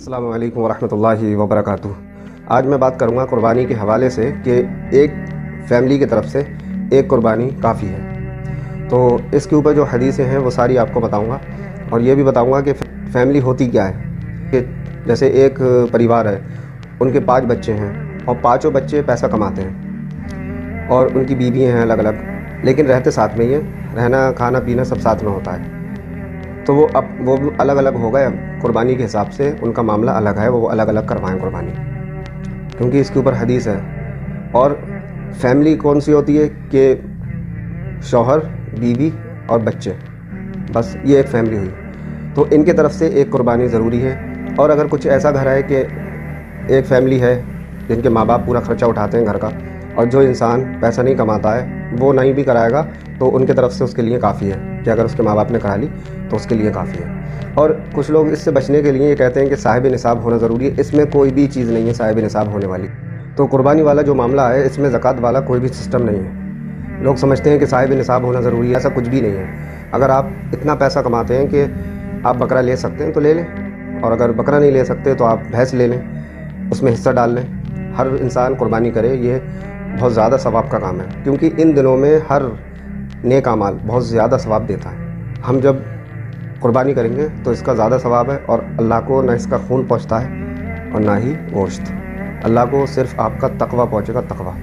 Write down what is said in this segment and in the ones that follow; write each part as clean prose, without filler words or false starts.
السلام علیکم ورحمۃ اللہ وبرکاتہ۔ آج میں بات کروں گا قربانی کے حوالے سے کہ ایک فیملی کی طرف سے ایک قربانی کافی ہے۔ تو اس کے اوپر جو حدیثیں ہیں وہ ساری آپ کو بتاؤں گا، اور یہ بھی بتاؤں گا کہ فیملی ہوتی کیا ہے۔ کہ جیسے ایک پریوار ہے، ان کے 5 بچے ہیں اور 5 بچے پیسہ کماتے ہیں اور ان کی بیویاں ہیں الگ الگ، لیکن رہتے ساتھ میں ہی ہیں، رہنا کھانا پینا سب ساتھ میں ہوتا ہے۔ تو وہ الگ الگ ہو گئے، قربانی کے حساب سے ان کا معاملہ الگ ہے، وہ الگ الگ کروائیں قربانی، کیونکہ اس کے اوپر حدیث ہے۔ اور فیملی کون سی ہوتی ہے کہ شوہر، بیوی اور بچے، بس یہ ایک فیملی ہوئی۔ تو ان کے طرف سے ایک قربانی ضروری ہے۔ اور اگر کچھ ایسا گھر ہے کہ ایک فیملی ہے جن کے ماں باپ پورا خرچہ اٹھاتے ہیں گھر کا، اور جو انسان پیسہ نہیں کماتا ہے وہ نہیں بھی کرائے گا، تو ان کے طرف سے اس کے لیے کافی ہے کہ اگر اس کے ماں باپ نے کرا لی تو اس کے لیے کافی ہے۔ اور کچھ لوگ اس سے بچنے کے لیے یہ کہتے ہیں کہ صاحب نصاب ہونا ضروری ہے۔ اس میں کوئی بھی چیز نہیں ہے صاحب نصاب ہونے والی۔ تو قربانی والا جو معاملہ ہے اس میں زکوٰۃ والا کوئی بھی سسٹم نہیں ہے۔ لوگ سمجھتے ہیں کہ صاحب نصاب ہونا ضروری ہے، ایسا کچھ بھی نہیں ہے۔ اگر آپ اتنا پیسہ کماتے ہیں کہ آپ بکرا لے سکتے ہیں تو لے لیں، اور اگر بکرا نہیں لے سکتے تو آپ بھینس لے لیں، اس میں حصہ ڈال لیں۔ ہر انسان قربانی کرے، یہ بہت زیادہ ثواب کا کام ہے، کیونکہ ان دنوں میں ہر نیک اعمال بہت زیادہ ثواب دیتا ہے۔ ہم جب قربانی کریں گے تو اس کا زیادہ ثواب ہے، اور اللہ کو نہ اس کا خون پہنچتا ہے اور نہ ہی گوشت۔ اللہ کو صرف آپ کا تقویٰ پہنچے گا، تقویٰ۔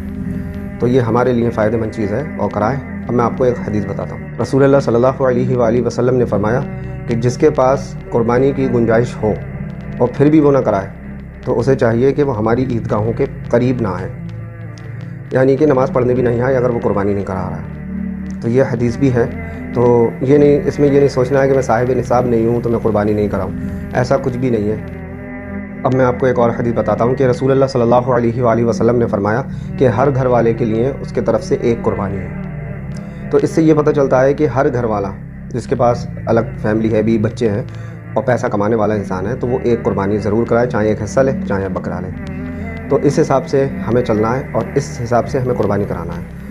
تو یہ ہمارے لیے فائدہ مند چیز ہے، اور کرائیں۔ اب میں آپ کو ایک حدیث بتاتا ہوں۔ رسول اللہ صلی اللہ علیہ وآلہ وسلم نے فرمایا کہ جس کے پاس قربانی کی گنجائش ہو اور پھر بھی وہ نہ کرائے تو اسے چاہیے کہ وہ ہماری عیدگاہوں کے قریب نہ آئے، یعنی کہ نماز پڑھنے بھی نہیں آئے اگر وہ قربانی نہیں کرا رہا ہے۔ تو یہ حدیث بھی ہے۔ تو یہ نہیں، اس میں یہ نہیں سوچنا ہے کہ میں صاحب نصاب نہیں ہوں تو میں قربانی نہیں کراؤں، ایسا کچھ بھی نہیں ہے۔ اب میں آپ کو ایک اور حدیث بتاتا ہوں کہ رسول اللہ صلی اللہ علیہ وآلہ وسلم نے فرمایا کہ ہر گھر والے کے لیے اس کے طرف سے ایک قربانی ہے۔ تو اس سے یہ پتہ چلتا ہے کہ ہر گھر والا جس کے پاس الگ فیملی ہے، بھی بچے ہیں اور پیسہ کمانے والا انسان ہے، تو وہ ایک قربانی ضرور کرائے، چاہے ایک حصہ لے چاہے بکرا لے۔ تو اس حساب سے ہمیں چلنا ہے اور اس حساب سے ہمیں قربانی کرانا ہے۔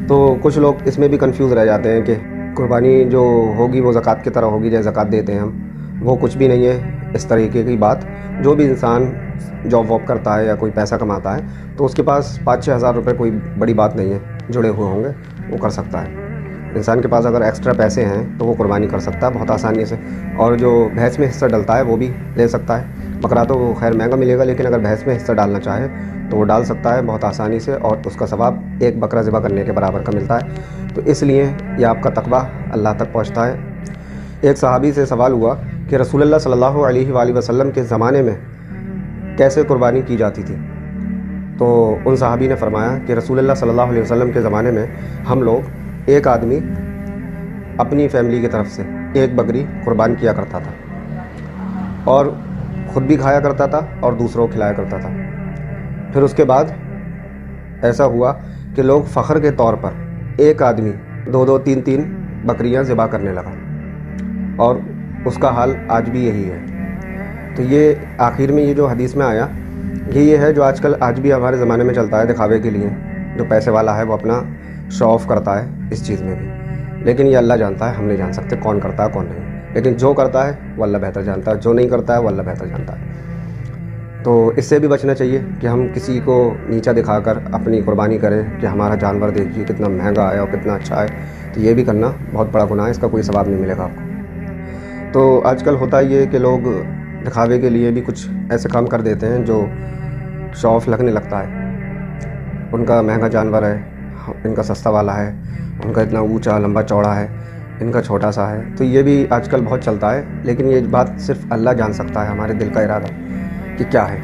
تو کچھ لوگ اس میں بھی کنفیوز رہ جاتے ہیں کہ قربانی جو ہوگی وہ زکوٰۃ کی طرح ہوگی، جیسے زکوٰۃ دیتے ہیں ہم، وہ کچھ بھی نہیں ہے اس طریقے کی بات۔ جو بھی انسان جاب واب کرتا ہے یا کوئی پیسہ کماتا ہے تو اس کے پاس 5-6 ہزار روپے کوئی بڑی بات نہیں ہے، جڑے ہوئے ہوں گے وہ کر سکتا ہے۔ انسان کے پاس اگر ایکسٹرا پیسے ہیں تو وہ قربانی کر سکتا ہے بہت آسانی سے، اور جو بھینس میں حصہ ڈلتا ہے وہ بھی لے سکتا ہے۔ بکرا تو وہ خیر مہنگا ملے گا، لیکن اگر بھینس میں حصہ ڈالنا چاہے تو وہ ڈال سکتا ہے بہت آسانی سے، اور اس کا ثواب ایک بکرا ذبح کرنے کے برابر کا ملتا ہے۔ تو اس لیے یہ آپ کا تقویٰ اللہ تک پہنچتا ہے۔ ایک صحابی سے سوال ہوا کہ رسول اللہ صلی اللہ علیہ وآلہ وسلم کے زمانے میں کیسے قربانی کی جاتی تھی؟ تو ان صحابی نے فرمایا کہ رسول اللہ صلی اللہ علیہ وسلم کے زمانے میں ہم لوگ ایک آدمی اپنی فیملی کی طرف سے ایک بکری قربان کیا کرتا تھا، اور خود بھی کھایا کرتا تھا اور دوسروں کو کھلایا کرتا تھا۔ پھر اس کے بعد ایسا ہوا کہ لوگ فخر کے طور پر ایک آدمی 2-2 3-3 بکریاں ذبح کرنے لگا، اور اس کا حال آج بھی یہی ہے۔ تو یہ آخر میں یہ جو حدیث میں آیا یہ ہے جو آج کل آج بھی ہمارے زمانے میں چلتا ہے دکھاوے کے لیے۔ جو پیسے والا ہے وہ اپنا شو آف کرتا ہے اس چیز میں بھی، لیکن یہ اللہ جانتا ہے، ہم نہیں جان سکتے کون کرتا ہے کون نہیں، لیکن جو کرتا ہے وہ اللہ بہتر جانتا ہے، جو نہیں کرتا ہے وہ اللہ بہتر جانتا ہے۔ تو اس سے بھی بچنا چاہیے کہ ہم کسی کو نیچا دکھا کر اپنی قربانی کریں کہ ہمارا جانور دیکھیے کتنا مہنگا ہے اور کتنا اچھا ہے، تو یہ بھی کرنا بہت بڑا گناہ ہے، اس کا کوئی ثواب نہیں ملے گا آپ کو۔ تو آج کل ہوتا یہ کہ لوگ دکھاوے کے لیے بھی کچھ ایسے کام کر دیتے ہیں جو شو آف لگنے لگتا ہے۔ ان کا مہنگا جانور ہے، ان کا سستا والا ہے، ان کا اتنا اونچا لمبا چوڑا ہے، ان کا چھوٹا سا ہے۔ تو یہ بھی آج کل بہت چلتا ہے، لیکن یہ بات صرف اللہ جان سکتا ہے ہمارے دل کا ارادہ کہ کیا ہے،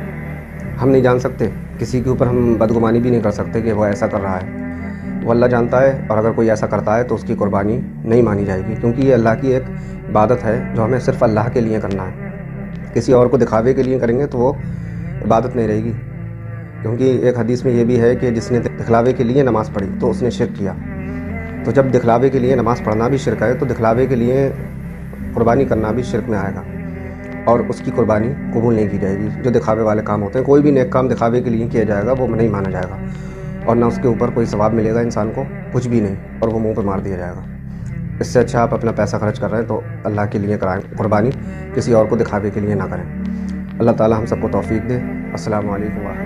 ہم نہیں جان سکتے۔ کسی کے اوپر ہم بدگمانی بھی نہیں کر سکتے کہ وہ ایسا کر رہا ہے، وہ اللہ جانتا ہے۔ اور اگر کوئی ایسا کرتا ہے تو اس کی قربانی نہیں مانی جائے گی، کیونکہ یہ اللہ کی ایک عبادت ہے جو ہمیں صرف اللہ کے لیے کرنا ہے۔ کسی اور کو دکھاوے کے لیے کریں گے تو وہ عبادت نہیں رہے گی، کیونکہ ایک حدیث میں یہ بھی ہے کہ جس نے دکھلاوے کے لیے نماز پڑھی تو اس نے شرک کیا۔ تو جب دکھلاوے کے لیے نماز پڑھنا بھی شرک ہے تو دکھلاوے کے لیے قربانی کرنا بھی شرک میں آئے گا، اور اس کی قربانی قبول نہیں کی جائے گی۔ جو دکھاوے والے کام ہوتے ہیں، کوئی بھی نیک کام دکھاوے کے لیے کیا جائے گا وہ نہیں مانا جائے گا، اور نہ اس کے اوپر کوئی ثواب ملے گا انسان کو، کچھ بھی نہیں، اور وہ منہ پہ مار دیا جائے گا۔ اس سے اچھا آپ اپنا پیسہ خرچ کر رہے ہیں تو اللہ کے لیے کرائیں قربانی، کسی اور کو دکھاوے کے لیے نہ کریں۔ اللہ تعالی ہم سب کو توفیق دے۔ السلام علیکم ورحمۃ اللہ۔